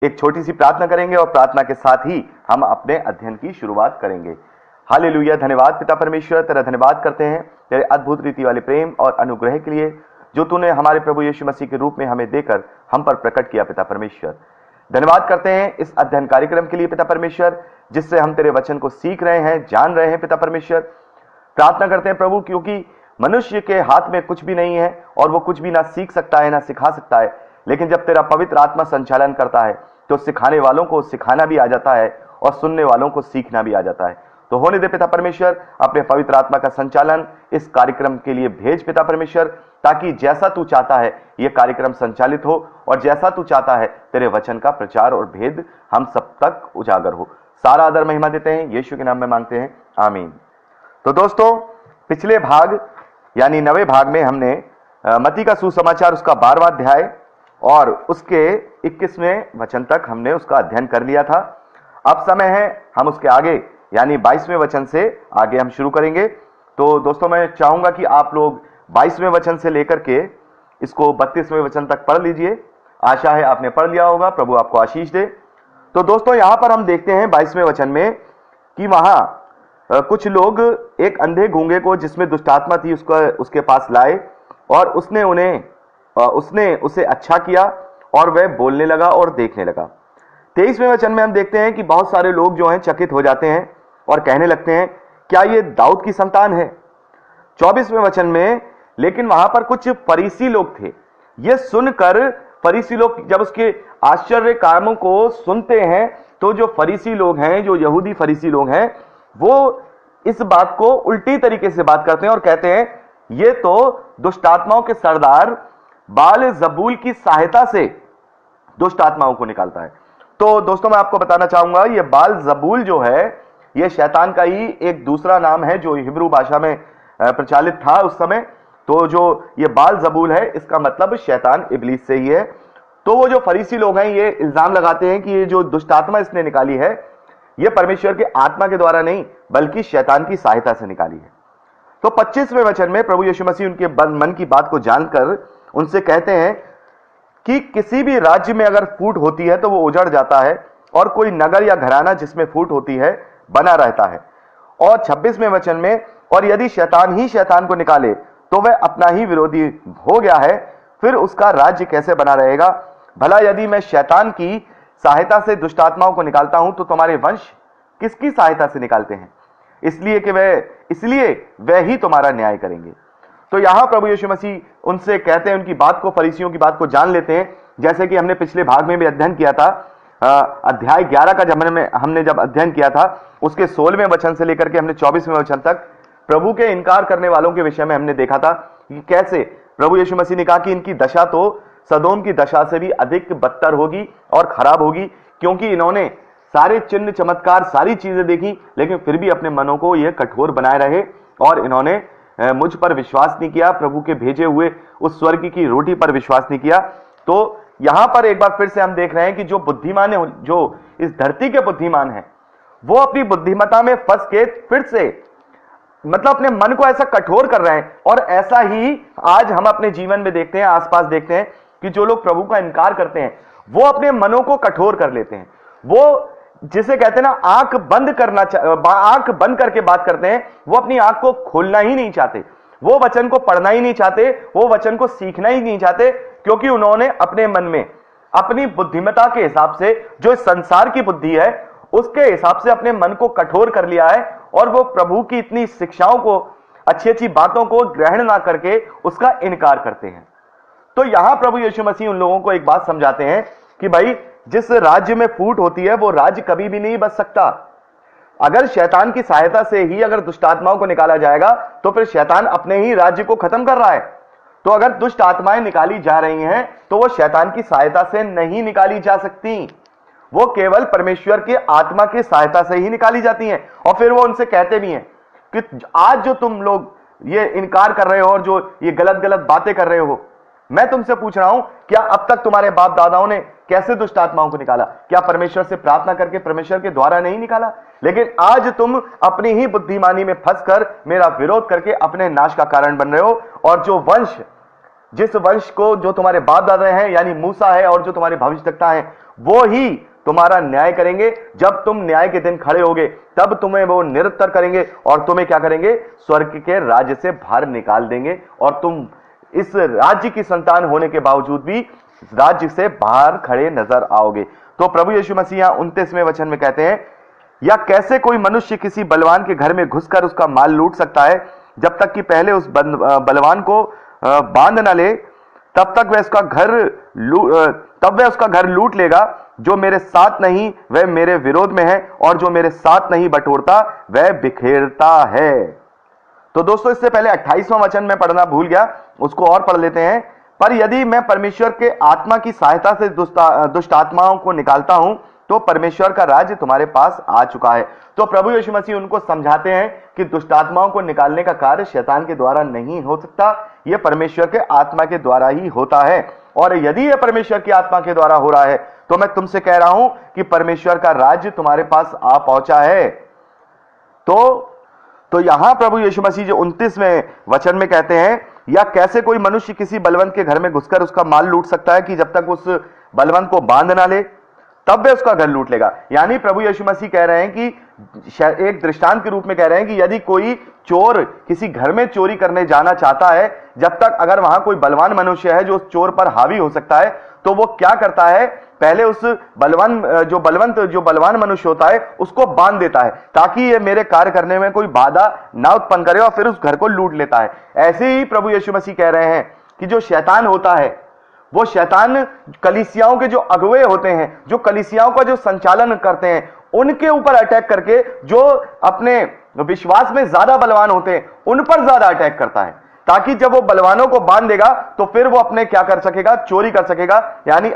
एक छोटी सी प्रार्थना करेंगे और प्रार्थना के साथ ही हम अपने अध्ययन की शुरुआत करेंगे। हालेलुया। धन्यवाद पिता परमेश्वर, तेरा धन्यवाद करते हैं तेरे अद्भुत रीति वाले प्रेम और अनुग्रह के लिए जो तूने हमारे प्रभु यीशु मसीह के रूप में हमें देकर हम पर प्रकट किया। पिता परमेश्वर, धन्यवाद करते हैं इस अध्ययन कार्यक्रम के लिए पिता परमेश्वर, जिससे हम तेरे वचन को सीख रहे हैं, जान रहे हैं। पिता परमेश्वर, प्रार्थना करते हैं प्रभु, क्योंकि मनुष्य के हाथ में कुछ भी नहीं है और वो कुछ भी ना सीख सकता है ना सिखा सकता है, लेकिन जब तेरा पवित्र आत्मा संचालन करता है तो सिखाने वालों को सिखाना भी आ जाता है और सुनने वालों को सीखना भी आ जाता है। तो होने दे पिता परमेश्वर, अपने पवित्र आत्मा का संचालन इस कार्यक्रम के लिए भेज पिता परमेश्वर, ताकि जैसा तू चाहता है यह कार्यक्रम संचालित हो और जैसा तू चाहता है तेरे वचन का प्रचार और भेद हम सब तक उजागर हो। सारा आदर महिमा देते हैं, यीशु के नाम में मांगते हैं, आमीन। तो दोस्तों, पिछले भाग यानी 9वें भाग में हमने मत्ती का सुसमाचार उसका 12वां अध्याय और उसके 21वें वचन तक हमने उसका अध्ययन कर लिया था। अब समय है हम उसके आगे यानी 22वें वचन से आगे हम शुरू करेंगे। तो दोस्तों, मैं चाहूंगा कि आप लोग 22वें वचन से लेकर के इसको 32वें वचन तक पढ़ लीजिए। आशा है आपने पढ़ लिया होगा। प्रभु आपको आशीष दे। तो दोस्तों, यहां पर हम देखते हैं 22वें वचन में कि वहां कुछ लोग एक अंधे गूंगे को, जिसमें दुष्टात्मा थी, उसके पास लाए और उसने उसे अच्छा किया और वह बोलने लगा और देखने लगा। 23वें वचन में हम देखते हैं कि बहुत सारे लोग जो हैं चकित हो जाते हैं और कहने लगते हैं, क्या ये दाऊद की संतान है। 24वें वचन में लेकिन वहां पर कुछ फरीसी लोग थे। ये सुनकर फरीसी लोग जब उसके आश्चर्य कामों को सुनते हैं तो जो फरीसी लोग हैं, जो यहूदी फरीसी लोग हैं, वो इस बात को उल्टी तरीके से बात करते हैं और कहते हैं ये तो दुष्टात्माओं के सरदार बाल जबूल की सहायता से दुष्ट आत्माओं को निकालता है। तो दोस्तों, मैं आपको बताना चाहूंगा, ये बाल जबूल जो है ये शैतान का ही एक दूसरा नाम है जो हिब्रू भाषा में प्रचलित था उस समय। तो जो ये बाल जबूल है इसका मतलब शैतान, इब्लीस से ही है। तो वो जो फरीसी लोग हैं ये इल्जाम लगाते हैं कि ये जो दुष्ट आत्मा इसने निकाली है ये परमेश्वर के आत्मा के द्वारा नहीं बल्कि शैतान की सहायता से निकाली है। तो 25वें वचन में प्रभु यीशु मसीह उनके मन की बात को जानकर उनसे कहते हैं कि किसी भी राज्य में अगर फूट होती है तो वो उजड़ जाता है और कोई नगर या घराना जिसमें फूट होती है बना रहता है। और 26वें वचन में, और यदि शैतान ही शैतान को निकाले तो वह अपना ही विरोधी हो गया है, फिर उसका राज्य कैसे बना रहेगा। भला यदि मैं शैतान की सहायता से दुष्टात्माओं को निकालता हूं तो तुम्हारे वंश किसकी सहायता से निकालते हैं, इसलिए वह ही तुम्हारा न्याय करेंगे। तो यहां प्रभु यीशु मसीह उनसे कहते हैं, उनकी बात को, फरीसियों की बात को जान लेते हैं। जैसे कि हमने पिछले भाग में भी अध्ययन किया था, अध्याय 11 का जब हमने अध्ययन किया था, उसके 16वें वचन से लेकर के हमने 24वें वचन तक प्रभु के इनकार करने वालों के विषय में हमने देखा था कि कैसे प्रभु यीशु मसीह ने कहा कि इनकी दशा तो सदोम की दशा से भी अधिक बदतर होगी और खराब होगी, क्योंकि इन्होंने सारे चिन्ह चमत्कार सारी चीजें देखी लेकिन फिर भी अपने मनों को यह कठोर बनाए रहे और इन्होंने मुझ पर विश्वास नहीं किया, प्रभु के भेजे हुए उस स्वर्ग की रोटी पर विश्वास नहीं किया। तो यहां पर एक बार फिर से हम देख रहे हैं कि जो बुद्धिमान है, जो इस धरती के बुद्धिमान है, वो अपनी बुद्धिमता में फंस के फिर से मतलब अपने मन को ऐसा कठोर कर रहे हैं। और ऐसा ही आज हम अपने जीवन में देखते हैं, आसपास देखते हैं कि जो लोग प्रभु का इनकार करते हैं वो अपने मनों को कठोर कर लेते हैं। वो जिसे कहते हैं ना, आंख बंद करके बात करते हैं, वो अपनी आंख को खोलना ही नहीं चाहते, वो वचन को पढ़ना ही नहीं चाहते, वो वचन को सीखना ही नहीं चाहते, क्योंकि उन्होंने अपने मन में अपनी बुद्धिमता के हिसाब से, जो संसार की बुद्धि है उसके हिसाब से अपने मन को कठोर कर लिया है और वो प्रभु की इतनी शिक्षाओं को, अच्छी अच्छी बातों को ग्रहण ना करके उसका इनकार करते हैं। तो यहां प्रभु यीशु मसीह उन लोगों को एक बात समझाते हैं कि भाई, जिस राज्य में फूट होती है वो राज्य कभी भी नहीं बच सकता। अगर शैतान की सहायता से ही अगर दुष्ट आत्माओं को निकाला जाएगा तो फिर शैतान अपने ही राज्य को खत्म कर रहा है। तो अगर दुष्ट आत्माएं निकाली जा रही हैं तो वो शैतान की सहायता से नहीं निकाली जा सकती, वो केवल परमेश्वर की आत्मा की सहायता से ही निकाली जाती हैं। और फिर वो उनसे कहते भी हैं कि आज जो तुम लोग ये इनकार कर रहे हो और जो ये गलत गलत बातें कर रहे हो, मैं तुमसे पूछ रहा हूं, क्या अब तक तुम्हारे बाप दादाओं ने कैसे दुष्ट आत्माओं को निकाला? क्या परमेश्वर से प्रार्थना करके परमेश्वर के द्वारा नहीं निकाला? लेकिन आज तुम अपनी ही बुद्धिमानी में फंसकर मेरा विरोध करके अपने नाश का कारण बन रहे हो। और जो वंश जिस वंश को जो तुम्हारे बाप दादा हैं यानी मूसा है और जो तुम्हारे भविष्यवक्ता हैं, वो ही तुम्हारा न्याय करेंगे। जब तुम न्याय के दिन खड़े होगे तब तुम्हें वो निरुत्तर करेंगे और तुम्हें क्या करेंगे, स्वर्ग के राज्य से बाहर निकाल देंगे और तुम इस राज्य की संतान होने के बावजूद भी राज्य से बाहर खड़े नजर आओगे। तो प्रभु यीशु मसीह यहां 29वें वचन में कहते हैं, या कैसे कोई मनुष्य किसी बलवान के घर में घुसकर उसका माल लूट सकता है, जब तक कि पहले उस बलवान को बांध न ले, तब वह उसका घर लूट लेगा। जो मेरे साथ नहीं वह मेरे विरोध में है, और जो मेरे साथ नहीं बटोरता वह बिखेरता है। तो दोस्तों, इससे पहले 28वां वचन में पढ़ना भूल गया, उसको और पढ़ लेते हैं। पर यदि मैं परमेश्वर के आत्मा की सहायता से दुष्ट आत्माओं को निकालता हूं, तो परमेश्वर का राज्य तुम्हारे पास आ चुका है। तो प्रभु यीशु मसीह उनको समझाते हैं कि दुष्ट आत्माओं को निकालने का कार्य शैतान के द्वारा नहीं हो सकता, यह परमेश्वर के आत्मा के द्वारा ही होता है। और यदि यह परमेश्वर की आत्मा के द्वारा हो रहा है, तो मैं तुमसे कह रहा हूं कि परमेश्वर का राज्य तुम्हारे पास आ पहुंचा है। तो यहां प्रभु यीशु मसीह जो 29वें वचन में कहते हैं, या कैसे कोई मनुष्य किसी बलवंत के घर में घुसकर उसका माल लूट सकता है, कि जब तक उस बलवंत को बांध ना ले तब वे उसका घर लूट लेगा। यानी प्रभु यीशु मसीह कह रहे हैं कि एक दृष्टांत के रूप में कह रहे हैं कि यदि कोई चोर किसी घर में चोरी करने जाना चाहता है, जब तक अगर वहां कोई बलवान मनुष्य है जो उस चोर पर हावी हो सकता है, तो वो क्या करता है, पहले उस जो बलवान मनुष्य होता है उसको बांध देता है, ताकि ये मेरे कार्य करने में कोई बाधा ना उत्पन्न करे, और फिर उस घर को लूट लेता है। ऐसे ही प्रभु यीशु मसीह कह रहे हैं कि जो शैतान होता है, वो शैतान कलीसियाओं के जो अगुवे होते हैं, जो कलीसियाओं का जो संचालन करते हैं, उनके ऊपर अटैक करके जो अपने विश्वास में ज्यादा बलवान होते हैं उन पर ज्यादा अटैक करता है, ताकि जब वो बलवानों को बांध देगा तो फिर वो अपने क्या कर सकेगा, चोरी कर सकेगा, यानी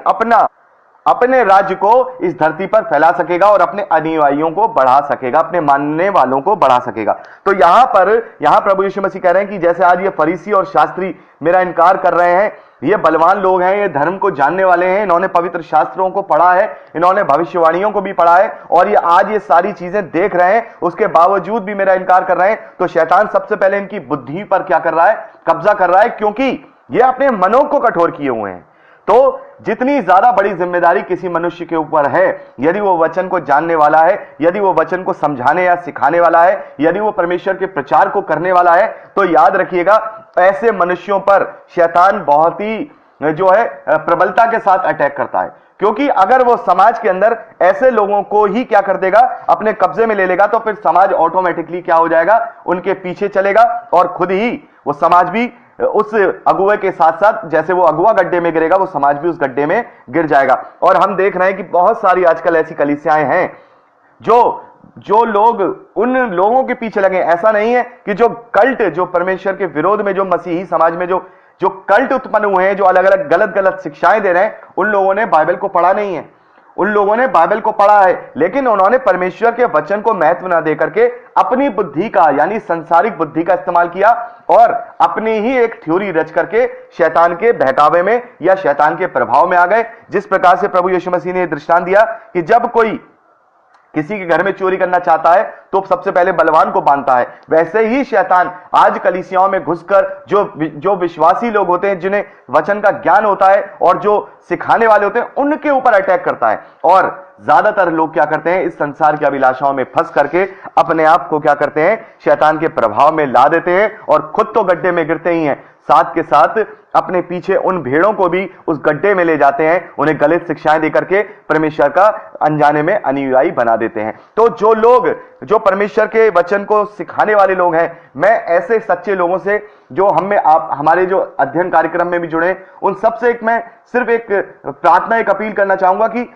अपने राज्य को इस धरती पर फैला सकेगा और अपने अनुयायियों को बढ़ा सकेगा, अपने मानने वालों को बढ़ा सकेगा। तो यहां प्रभु यीशु मसीह कह रहे हैं कि जैसे आज ये फरीसी और शास्त्री मेरा इनकार कर रहे हैं, ये बलवान लोग हैं, ये धर्म को जानने वाले हैं, इन्होंने पवित्र शास्त्रों को पढ़ा है, इन्होंने भविष्यवाणियों को भी पढ़ा है, और ये आज ये सारी चीजें देख रहे हैं, उसके बावजूद भी मेरा इनकार कर रहे हैं। तो शैतान सबसे पहले इनकी बुद्धि पर क्या कर रहा है, कब्जा कर रहा है, क्योंकि ये अपने मनों को कठोर किए हुए हैं। तो जितनी ज्यादा बड़ी जिम्मेदारी किसी मनुष्य के ऊपर है, यदि वो वचन को जानने वाला है, यदि वो वचन को समझाने या सिखाने वाला है, यदि वो परमेश्वर के प्रचार को करने वाला है, तो याद रखिएगा ऐसे मनुष्यों पर शैतान बहुत ही जो है प्रबलता के साथ अटैक करता है। क्योंकि अगर वो समाज के अंदर ऐसे लोगों को ही क्या कर देगा, अपने कब्जे में ले लेगा, तो फिर समाज ऑटोमेटिकली क्या हो जाएगा, उनके पीछे चलेगा, और खुद ही वो समाज भी उस अगुवे के साथ साथ, जैसे वो अगुआ गड्ढे में गिरेगा, वो समाज भी उस गड्ढे में गिर जाएगा। और हम देख रहे हैं कि बहुत सारी आजकल ऐसी कलीसियाएं हैं जो लोग उन लोगों के पीछे लगे। ऐसा नहीं है कि जो कल्ट, जो परमेश्वर के विरोध में जो मसीही समाज में जो कल्ट उत्पन्न हुए हैं, जो अलग अलग गलत शिक्षाएं दे रहे हैं, उन लोगों ने बाइबल को पढ़ा नहीं है। उन लोगों ने बाइबल को पढ़ा है, लेकिन उन्होंने परमेश्वर के वचन को महत्व न दे करके अपनी बुद्धि का, यानी सांसारिक बुद्धि का इस्तेमाल किया, और अपनी ही एक थ्योरी रच करके शैतान के बहकावे में या शैतान के प्रभाव में आ गए। जिस प्रकार से प्रभु यीशु मसीह ने दृष्टांत दिया कि जब कोई किसी के घर में चोरी करना चाहता है तो सबसे पहले बलवान को बांधता है, वैसे ही शैतान आज कलीसियाओं में घुसकर जो विश्वासी लोग होते हैं, जिन्हें वचन का ज्ञान होता है और जो सिखाने वाले होते हैं, उनके ऊपर अटैक करता है। और ज्यादातर लोग क्या करते हैं, इस संसार की अभिलाषाओं में फंस करके अपने आप को क्या करते हैं, शैतान के प्रभाव में ला देते हैं, और खुद तो गड्ढे में गिरते ही हैं, साथ के साथ अपने पीछे उन भेड़ों को भी उस गड्ढे में ले जाते हैं, उन्हें गलत शिक्षाएं देकर के परमेश्वर का अनजाने में अनुयायी बना देते हैं। तो जो लोग जो परमेश्वर के वचन को सिखाने वाले लोग हैं, मैं ऐसे सच्चे लोगों से जो हमारे जो अध्ययन कार्यक्रम में भी जुड़े, उन सबसे मैं सिर्फ एक प्रार्थना, एक अपील करना चाहूंगा कि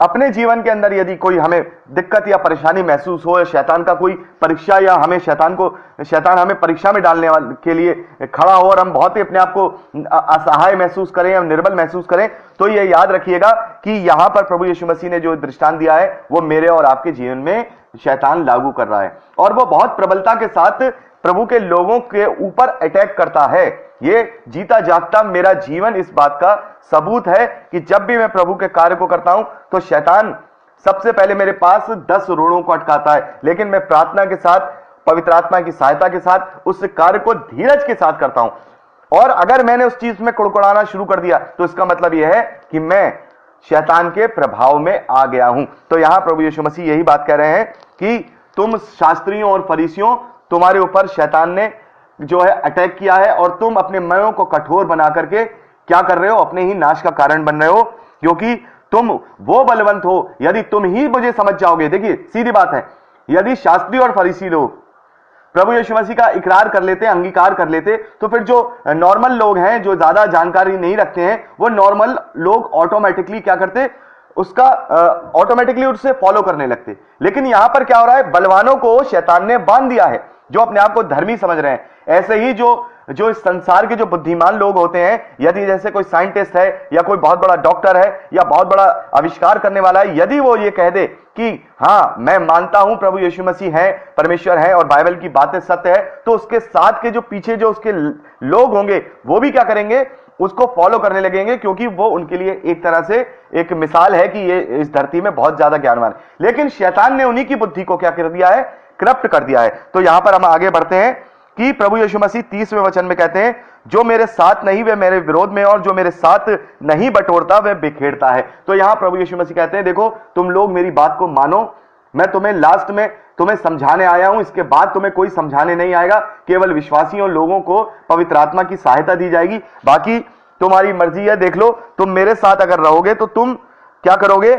अपने जीवन के अंदर यदि कोई हमें दिक्कत या परेशानी महसूस हो, या शैतान का कोई परीक्षा, या हमें शैतान हमें परीक्षा में डालने के लिए खड़ा हो, और हम बहुत ही अपने आप को असहाय महसूस करें या निर्बल महसूस करें, तो ये याद रखिएगा कि यहां पर प्रभु यीशु मसीह ने जो दृष्टांत दिया है, वो मेरे और आपके जीवन में शैतान लागू कर रहा है, और वो बहुत प्रबलता के साथ प्रभु के लोगों के ऊपर अटैक करता है। ये जीता जागता मेरा जीवन इस बात का सबूत है कि जब भी मैं प्रभु के कार्य को करता हूं, तो शैतान सबसे पहले मेरे पास 10 रोड़ों को अटकाता है, लेकिन मैं प्रार्थना के साथ, पवित्र आत्मा की सहायता के साथ उस कार्य को धीरज के साथ करता हूं। और अगर मैंने उस चीज में कुड़कुड़ाना शुरू कर दिया तो इसका मतलब यह है कि मैं शैतान के प्रभाव में आ गया हूं। तो यहां प्रभु यीशु मसीह यही बात कह रहे हैं कि तुम शास्त्रियों और फरीसियों, तुम्हारे ऊपर शैतान ने जो है अटैक किया है और तुम अपने मनों को कठोर बना करके क्या कर रहे हो, अपने ही नाश का कारण बन रहे हो, क्योंकि तुम वो बलवंत हो। यदि तुम ही मुझे समझ जाओगे, देखिए सीधी बात है, यदि शास्त्री और फरीसी लोग प्रभु यीशु मसीह का इकरार कर लेते, अंगीकार कर लेते, तो फिर जो नॉर्मल लोग हैं, जो ज्यादा जानकारी नहीं रखते हैं, वो नॉर्मल लोग ऑटोमेटिकली क्या करते, उसका ऑटोमेटिकली उससे फॉलो करने लगते। लेकिन यहां पर क्या हो रहा है, बलवानों को शैतान ने बांध दिया है, जो अपने आप को धर्मी समझ रहे हैं। ऐसे ही जो इस संसार के जो बुद्धिमान लोग होते हैं, यदि जैसे कोई साइंटिस्ट है या कोई बहुत बड़ा डॉक्टर है या बहुत बड़ा आविष्कार करने वाला है, यदि वो ये कह दे कि हां मैं मानता हूं प्रभु यीशु मसीह है, परमेश्वर है और बाइबल की बातें सत्य है, तो उसके साथ के जो पीछे जो उसके लोग होंगे वो भी क्या करेंगे, उसको फॉलो करने लगेंगे, क्योंकि वो उनके लिए एक तरह से एक मिसाल है कि ये इस धरती में बहुत ज्यादा ज्ञानवान। लेकिन शैतान ने उन्हीं की बुद्धि को क्या कर दिया है, करप्ट कर दिया है। तो यहां पर हम आगे बढ़ते हैं कि प्रभु यीशु मसीह 30वें वचन में कहते हैं, जो मेरे साथ नहीं वे मेरे विरोध में, और जो मेरे साथ नहीं बटोरता वह बिखेरता है। तो यहां प्रभु यीशु मसीह कहते हैं, देखो तुम लोग मेरी बात को मानो, मैं तुम्हें लास्ट में तुम्हें समझाने आया हूं, इसके बाद तुम्हें कोई समझाने नहीं आएगा, केवल विश्वासियों लोगों को पवित्र आत्मा की सहायता दी जाएगी। बाकी तुम्हारी मर्जी है, देख लो, तुम मेरे साथ अगर रहोगे तो तुम क्या करोगे,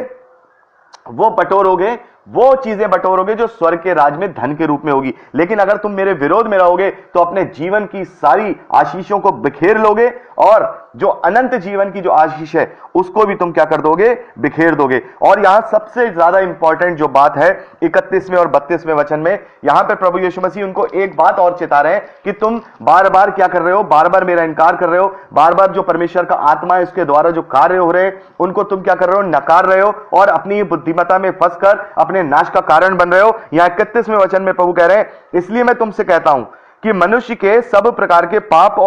वो बटोरोगे, वो चीजें बटोरोगे जो स्वर्ग के राज में धन के रूप में होगी। लेकिन अगर तुम मेरे विरोध में रहोगे तो अपने जीवन की सारी आशीषों को बिखेर लोगे, और जो अनंत जीवन की जो आशीष है उसको भी तुम क्या कर दोगे, बिखेर दोगे। और यहां सबसे ज्यादा इंपॉर्टेंट जो बात है 31वें और 32वें वचन में, यहां पर प्रभु यीशु मसीह उनको एक बात और चिता रहे हैं कि तुम बार बार क्या कर रहे हो, बार बार मेरा इनकार कर रहे हो, बार बार जो परमेश्वर का आत्मा है उसके द्वारा जो कार्य हो रहे हैं उनको तुम क्या कर रहे हो, नकार रहे हो, और अपनी बुद्धिमत्ता में फंसकर अपने नाश का कारण बन रहे हो। यहां 31वें वचन में प्रभु कह रहे हैं, इसलिए मैं तुमसे कहता हूं कि मनुष्य के सब प्रकार के पाप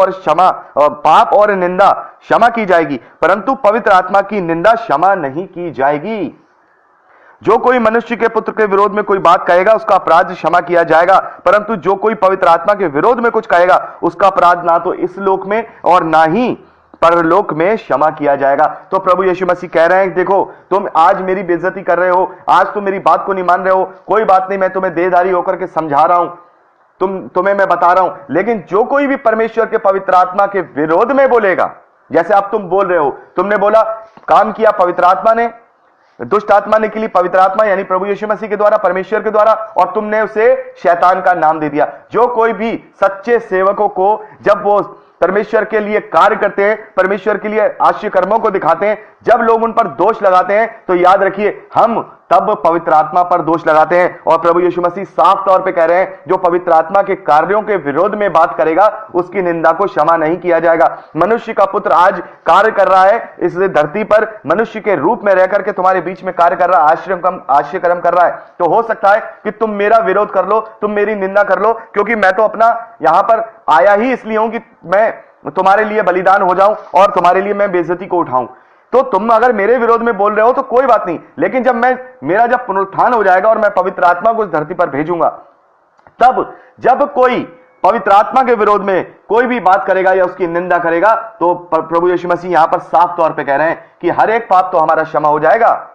और निंदा क्षमा की जाएगी, परंतु पवित्र आत्मा की निंदा क्षमा नहीं की जाएगी। जो कोई मनुष्य के पुत्र के विरोध में कोई बात कहेगा उसका अपराध क्षमा किया जाएगा, परंतु जो कोई पवित्र आत्मा के विरोध में कुछ कहेगा उसका अपराध ना तो इस लोक में और ना ही परलोक में क्षमा किया जाएगा। तो प्रभु यीशु मसीह कह रहे हैं, देखो तुम आज मेरी बेइज्जती कर रहे हो, आज तुम मेरी बात को नहीं मान रहे हो, कोई बात नहीं, मैं तुम्हें देहधारी होकर के समझा रहा हूं, तुम्हें मैं बता रहा हूं, लेकिन जो कोई भी परमेश्वर के पवित्र आत्मा के विरोध में बोलेगा, जैसे अब तुम बोल रहे हो, तुमने बोला काम किया पवित्र आत्मा ने, दुष्ट आत्मा ने के लिए पवित्र आत्मा यानी प्रभु यीशु मसीह के द्वारा, परमेश्वर के द्वारा, और तुमने उसे शैतान का नाम दे दिया। जो कोई भी सच्चे सेवकों को जब वो परमेश्वर के लिए कार्य करते हैं, परमेश्वर के लिए आश्चर्य कर्मों को दिखाते हैं, जब लोग उन पर दोष लगाते हैं तो याद रखिए हम तब पवित्र आत्मा पर दोष लगाते हैं। और प्रभु यीशु मसीह साफ तौर पे कह रहे हैं, जो पवित्र आत्मा के कार्यों के विरोध में बात करेगा उसकी निंदा को क्षमा नहीं किया जाएगा। मनुष्य का पुत्र आज कार्य कर रहा है इस धरती पर, मनुष्य के रूप में रहकर के तुम्हारे बीच में कार्य कर रहा है, आश्चर्य कर्म कर रहा है। तो हो सकता है कि तुम मेरा विरोध कर लो, तुम मेरी निंदा कर लो, क्योंकि मैं तो अपना यहां पर आया ही इसलिए हूं कि मैं तुम्हारे लिए बलिदान हो जाऊं और तुम्हारे लिए मैं बेइज्जती को उठाऊं। तो तुम अगर मेरे विरोध में बोल रहे हो तो कोई बात नहीं, लेकिन जब मेरा जब पुनरुत्थान हो जाएगा और मैं पवित्र आत्मा को इस धरती पर भेजूंगा, तब जब कोई पवित्र आत्मा के विरोध में कोई भी बात करेगा या उसकी निंदा करेगा, तो प्रभु यीशु मसीह यहां पर साफ तौर पे कह रहे हैं कि हर एक पाप तो हमारा क्षमा हो जाएगा,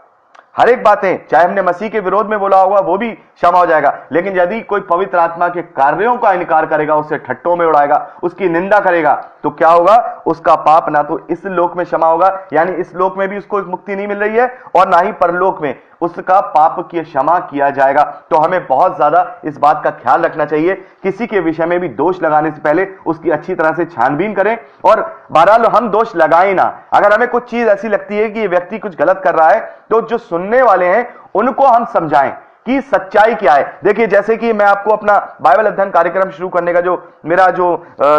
हर एक बातें चाहे हमने मसीह के विरोध में बोला होगा वो भी क्षमा हो जाएगा। लेकिन यदि कोई पवित्र आत्मा के कार्यों का इनकार करेगा, उसे ठट्टों में उड़ाएगा, उसकी निंदा करेगा, तो क्या होगा, उसका पाप ना तो इस लोक में क्षमा होगा, यानी इस लोक में भी उसको मुक्ति नहीं मिल रही है, और ना ही परलोक में उसका पाप की क्षमा किया जाएगा। तो हमें बहुत ज्यादा इस बात का ख्याल रखना चाहिए, किसी के विषय में भी दोष लगाने से पहले उसकी अच्छी तरह से छानबीन करें। और बहरहाल हम दोष लगाएं ना, अगर हमें कुछ चीज ऐसी लगती है कि ये व्यक्ति कुछ गलत कर रहा है, तो जो सुनने वाले हैं उनको हम समझाएं कि सच्चाई क्या है। देखिए, जैसे कि मैं आपको अपना बाइबल अध्ययन कार्यक्रम शुरू करने का जो मेरा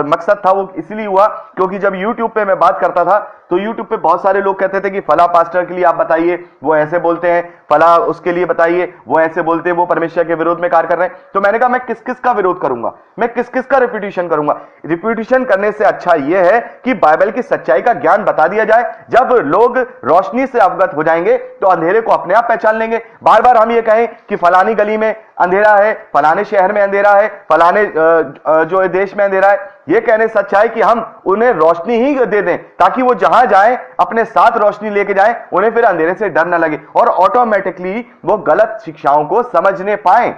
मकसद था वो इसलिए हुआ क्योंकि जब YouTube पे मैं बात करता था तो YouTube पे बहुत सारे लोग कहते थे कि फला पास्टर के लिए आप बताइए, वो ऐसे बोलते हैं, फला उसके लिए बताइए, वो ऐसे बोलते हैं, वो परमेश्वर के विरोध में कार्य कर रहे हैं। तो मैंने कहा मैं किस किस का विरोध करूंगा, मैं किस किस का रिपीटिशन करूंगा। रिपीटिशन करने से अच्छा यह है कि बाइबल की सच्चाई का ज्ञान बता दिया जाए। जब लोग रोशनी से अवगत हो जाएंगे तो अंधेरे को अपने आप पहचान लेंगे। बार बार हम ये कहें कि फलानी गली में अंधेरा है, फलाने शहर में अंधेरा है, फलाने जो देश में अंधेरा है, ये कहने सच्चाई कि हम उन्हें रोशनी ही दे दें ताकि वो जहां जाए अपने साथ रोशनी लेके जाए, उन्हें फिर अंधेरे से डर ना लगे और ऑटोमेटिकली वो गलत शिक्षाओं को समझने पाए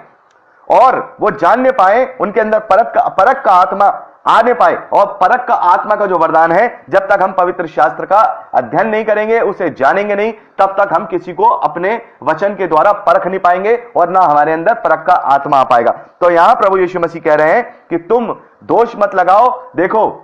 और वो जानने पाए, उनके अंदर परख का आत्मा आने पाए। और परख का आत्मा का जो वरदान है, जब तक हम पवित्र शास्त्र का अध्ययन नहीं करेंगे, उसे जानेंगे नहीं, तब तक हम किसी को अपने वचन के द्वारा परख नहीं पाएंगे और ना हमारे अंदर परख का आत्मा आ पाएगा। तो यहां प्रभु यीशु मसीह कह रहे हैं कि तुम दोष मत लगाओ, देखो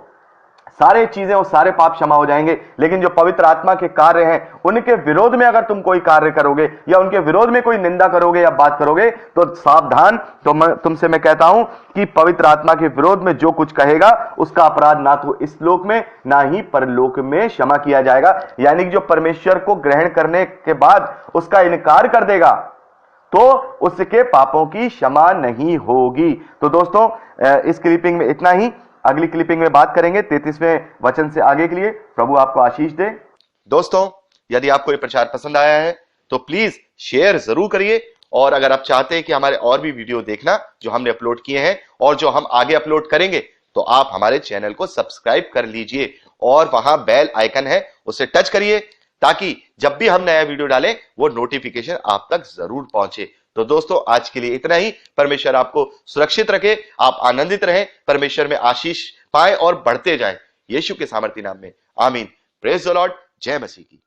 सारे चीजें और सारे पाप क्षमा हो जाएंगे, लेकिन जो पवित्र आत्मा के कार्य हैं उनके विरोध में अगर तुम कोई कार्य करोगे या उनके विरोध में कोई निंदा करोगे या बात करोगे तो सावधान। तो तुमसे मैं कहता हूं कि पवित्र आत्मा के विरोध में जो कुछ कहेगा उसका अपराध ना तो इस लोक में ना ही परलोक में क्षमा किया जाएगा। यानी कि जो परमेश्वर को ग्रहण करने के बाद उसका इनकार कर देगा तो उसके पापों की क्षमा नहीं होगी। तो दोस्तों इस क्लिपिंग में इतना ही, अगली क्लिपिंग में बात करेंगे 33वें वचन से आगे के लिए। प्रभु आपको आशीष दे। दोस्तों यदि आपको ये प्रचार पसंद आया है तो प्लीज शेयर जरूर करिए, और अगर आप चाहते हैं कि हमारे और भी वीडियो देखना जो हमने अपलोड किए हैं और जो हम आगे अपलोड करेंगे, तो आप हमारे चैनल को सब्सक्राइब कर लीजिए और वहां बेल आइकन है उसे टच करिए ताकि जब भी हम नया वीडियो डालें वो नोटिफिकेशन आप तक जरूर पहुंचे। तो दोस्तों आज के लिए इतना ही। परमेश्वर आपको सुरक्षित रखे, आप आनंदित रहें, परमेश्वर में आशीष पाएं और बढ़ते जाएं। यीशु के सामर्थी नाम में आमीन। Praise the Lord. जय मसीह की।